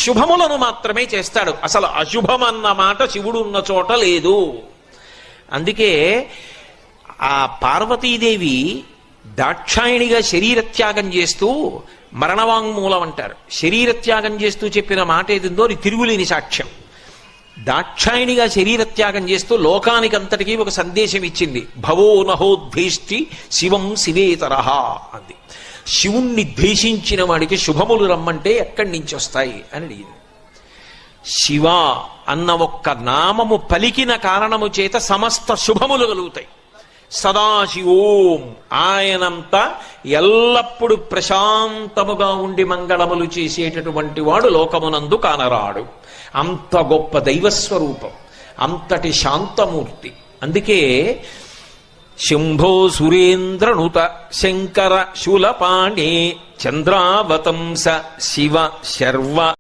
శుభములను మాత్రమే చేస్తాడు. అసలు అశుభం అన్న మాట శివుడు ఉన్న చోట లేదు. అందుకే ఆ పార్వతీదేవి దాక్షాయణిగా శరీరత్యాగం చేస్తూ మరణవాంగ్మూలం అంటారు. శరీరత్యాగం చేస్తూ చెప్పిన మాట ఏదిందో అది తిరుగులేని సాక్ష్యం. దాక్షాయణిగా శరీరత్యాగం చేస్తూ లోకానికంతటికీ ఒక సందేశం ఇచ్చింది. భవో నహోద్భేష్టి శివం శివేతరహ అంది. శివుణ్ణి ద్వేషించిన వాడికి శుభములు రమ్మంటే ఎక్కడి నుంచి వస్తాయి అని అడిగింది. శివ అన్న ఒక్క నామము పలికిన కారణము చేత సమస్త శుభములు కలుగుతాయి. సదాశివోం, ఆయనంతా ఎల్లప్పుడూ ప్రశాంతముగా ఉండి మంగళములు చేసేటటువంటి వాడు లోకమునందు కానరాడు. అంత గొప్ప దైవస్వరూపం, అంతటి శాంతమూర్తి. అందుకే శంభో సురేంద్రనుత శంకర శూలపాణే చంద్రావతంస శివ శర్వ